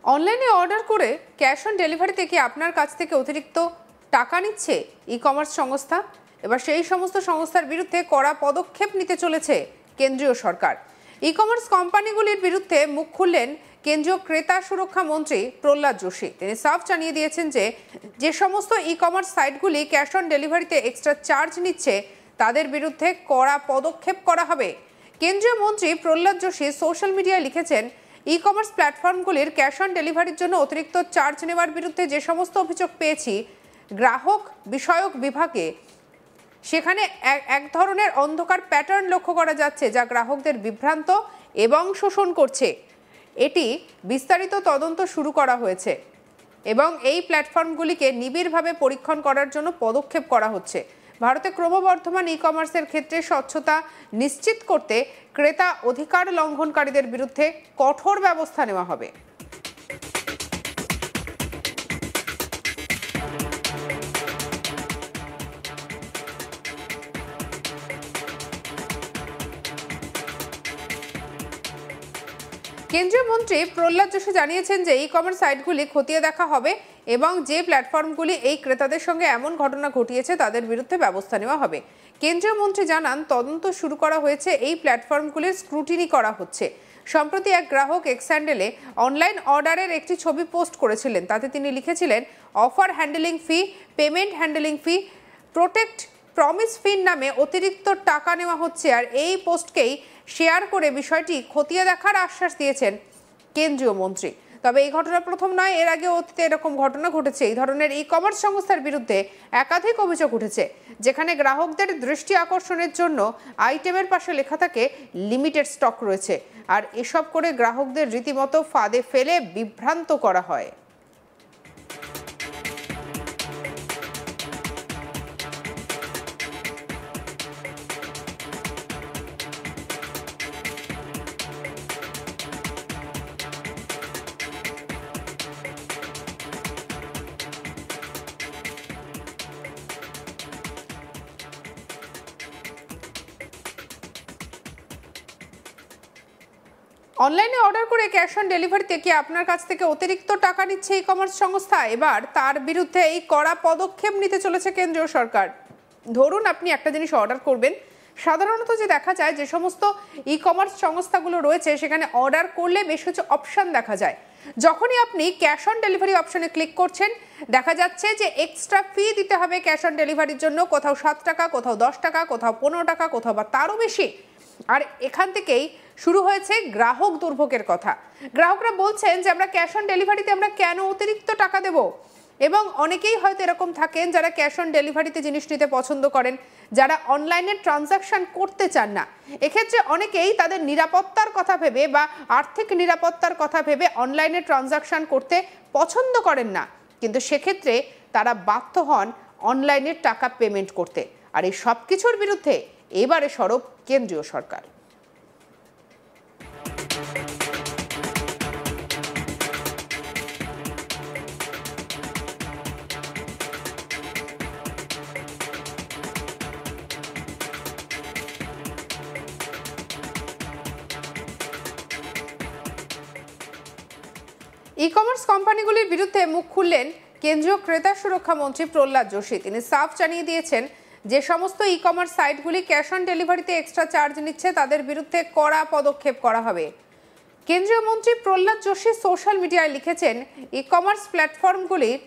অনলাইনে অর্ডার করে cash on ডেলিভারিতে কি আপনার কাছ থেকে অতিরিক্ত টাকা নিচ্ছে ই কমার্স সংস্থা? এবার সেই সমস্ত সংস্থার বিরুদ্ধে কড়া পদক্ষেপ নিতে চলেছে কেন্দ্রীয় সরকার। ই কমার্স কোম্পানিগুলির বিরুদ্ধে মুখ খুললেন কেন্দ্রীয় ক্রেতা সুরক্ষা মন্ত্রী প্রহ্লাদ যোশী। তিনি সাফ জানিয়ে দিয়েছেন যে সমস্ত ই কমার্স সাইটগুলি ক্যাশ অন ডেলিভারিতে এক্সট্রা চার্জ নিচ্ছে তাদের বিরুদ্ধে কড়া পদক্ষেপ করা হবে। কেন্দ্রীয় মন্ত্রী প্রহ্লাদ যোশী সোশ্যাল মিডিয়ায় লিখেছেন, ই কমার্স প্ল্যাটফর্মগুলির ক্যাশ অন ডেলিভারির জন্য অতিরিক্ত চার্জ নেওয়ার বিরুদ্ধে যে সমস্ত অভিযোগ পেয়েছি গ্রাহক বিষয়ক বিভাগে, সেখানে এক ধরনের অন্ধকার প্যাটার্ন লক্ষ্য করা যাচ্ছে যা গ্রাহকদের বিভ্রান্ত এবং শোষণ করছে। এটি বিস্তারিত তদন্ত শুরু করা হয়েছে এবং এই প্ল্যাটফর্মগুলিকে নিবিড়ভাবে পরীক্ষণ করার জন্য পদক্ষেপ করা হচ্ছে। ভারতে ক্রমবর্ধমান ই কমার্সের ক্ষেত্রে স্বচ্ছতা নিশ্চিত করতে ক্রেতা অধিকার লঙ্ঘনকারীদের বিরুদ্ধে কঠোর ব্যবস্থা নেওয়া হবে। কেন্দ্রীয় মন্ত্রী প্রহ্লাদ যোশী জানিয়েছেন যে ই কমার্স সাইটগুলি খতিয়ে দেখা হবে এবং যে প্ল্যাটফর্মগুলি এই ক্রেতাদের সঙ্গে এমন ঘটনা ঘটিয়েছে তাদের বিরুদ্ধে ব্যবস্থা নেওয়া হবে। কেন্দ্রীয় মন্ত্রী জানান, তদন্ত শুরু করা হয়েছে, এই প্ল্যাটফর্মগুলির স্ক্রুটিনি করা হচ্ছে। সম্প্রতি এক গ্রাহক এক্স হ্যান্ডেলে অনলাইন অর্ডারের একটি ছবি পোস্ট করেছিলেন। তাতে তিনি লিখেছিলেন, অফার হ্যান্ডেলিং ফি, পেমেন্ট হ্যান্ডেলিং ফি, প্রোটেক্ট প্রমিস ফির নামে অতিরিক্ত টাকা নেওয়া হচ্ছে। আর এই পোস্টকেই শেয়ার করে বিষয়টি খতিয়ে দেখার আশ্বাস দিয়েছেন কেন্দ্রীয় মন্ত্রী। তবে এই ঘটনা প্রথম নয়, এর আগে অতীতে এরকম ঘটনা ঘটেছে। এই ধরনের ই কমার্স সংস্থার বিরুদ্ধে একাধিক অভিযোগ উঠেছে, যেখানে গ্রাহকদের দৃষ্টি আকর্ষণের জন্য আইটেমের পাশে লেখা থাকে লিমিটেড স্টক রয়েছে, আর এসব করে গ্রাহকদের রীতিমতো ফাঁদে ফেলে বিভ্রান্ত করা হয়। অনলাইনে অর্ডার করে ক্যাশ অন ডেলিভারিতে কি আপনার কাছ থেকে অতিরিক্ত টাকা নিচ্ছে ই কমার্স সংস্থা? এবার তার বিরুদ্ধে এই কড়া পদক্ষেপ নিতে চলেছে কেন্দ্রীয় সরকার। ধরুন আপনি একটা জিনিস অর্ডার করবেন, সাধারণত যে দেখা যায় যে সমস্ত ই কমার্স সংস্থাগুলো রয়েছে সেখানে অর্ডার করলে বেশ কিছু অপশান দেখা যায়। যখনই আপনি ক্যাশ অন ডেলিভারি অপশানে ক্লিক করছেন, দেখা যাচ্ছে যে এক্সট্রা ফি দিতে হবে ক্যাশ অন ডেলিভারির জন্য। কোথাও 7 টাকা, কোথাও 10 টাকা, কোথাও 15 টাকা, কোথাও বা তারও বেশি। আর এখান থেকেই শুরু হয়েছে গ্রাহক দুর্ভোগের কথা। গ্রাহকরা বলছেন যে আমরা ক্যাশ অন ডেলিভারিতে আমরা কেন অতিরিক্ত টাকা দেব? এবং অনেকেই হয়তো এরকম থাকেন যারা ক্যাশ অন ডেলিভারিতে জিনিস নিতে পছন্দ করেন, যারা অনলাইনে ট্রানজাকশন করতে চান না। এক্ষেত্রে অনেকেই তাদের নিরাপত্তার কথা ভেবে বা আর্থিক নিরাপত্তার কথা ভেবে অনলাইনে ট্রানজাকশন করতে পছন্দ করেন না, কিন্তু সেক্ষেত্রে তারা বাধ্য হন অনলাইনে টাকা পেমেন্ট করতে। আর এই সব কিছুর বিরুদ্ধে এবারে সরব কেন্দ্রীয় সরকার। ই কমার্স কোম্পানিগুলির বিরুদ্ধে মুখ খুললেন কেন্দ্রীয় ক্রেতা সুরক্ষা মন্ত্রী প্রহ্লাদ যোশী। তিনি সাফ জানিয়ে দিয়েছেন যে সমস্ত ই কমার্স সাইটগুলি ক্যাশ অন ডেলিভারিতে এক্সট্রা চার্জ নিচ্ছে তাদের বিরুদ্ধে কড়া পদক্ষেপ করা হবে। কেন্দ্রীয় মন্ত্রী প্রহ্লাদ যোশী সোশ্যাল মিডিয়ায় লিখেছেন, ই কমার্স প্ল্যাটফর্মগুলির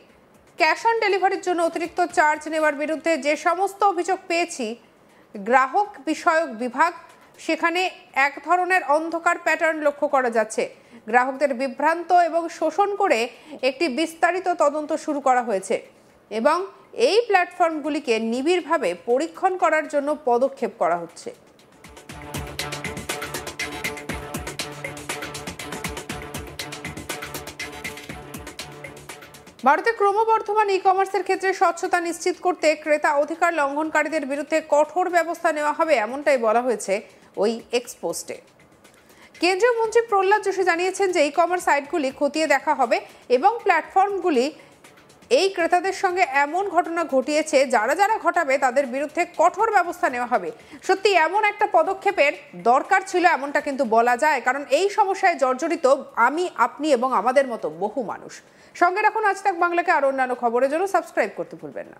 ক্যাশ অন ডেলিভারির জন্য অতিরিক্ত চার্জ নেওয়ার বিরুদ্ধে যে সমস্ত অভিযোগ পেয়েছি গ্রাহক বিষয়ক বিভাগ, সেখানে এক ধরনের অন্ধকার প্যাটার্ন লক্ষ্য করা যাচ্ছে। গ্রাহকদের বিভ্রান্ত এবং শোষণ করে একটি বিস্তারিত তদন্ত শুরু করা হয়েছে এবং এই প্ল্যাটফর্মগুলিকে নিবিড়ভাবে পরীক্ষণ করার জন্য পদক্ষেপ করা হচ্ছে। ভারতে ক্রমবর্ধমান ই কমার্সের ক্ষেত্রে স্বচ্ছতা নিশ্চিত করতে ক্রেতা অধিকার লঙ্ঘনকারীদের বিরুদ্ধে কঠোর ব্যবস্থা নেওয়া হবে, এমনটাই বলা হয়েছে ওই এক্স পোস্টে। কেন্দ্রীয় মন্ত্রী প্রহ্লাদ যোশী জানিয়েছেন যে ই কমার্স সাইটগুলি খতিয়ে দেখা হবে এবং প্ল্যাটফর্মগুলি এই ক্রেতাদের সঙ্গে এমন ঘটনা ঘটিয়েছে, যারা যারা ঘটাবে তাদের বিরুদ্ধে কঠোর ব্যবস্থা নেওয়া হবে। সত্যি এমন একটা পদক্ষেপের দরকার ছিল, এমনটা কিন্তু বলা যায়, কারণ এই সমস্যায় জর্জরিত আমি, আপনি এবং আমাদের মতো বহু মানুষ। সঙ্গে রাখুন আজ তাক বাংলাকে আর অন্যান্য খবরের জন্য সাবস্ক্রাইব করতে ভুলবেন না।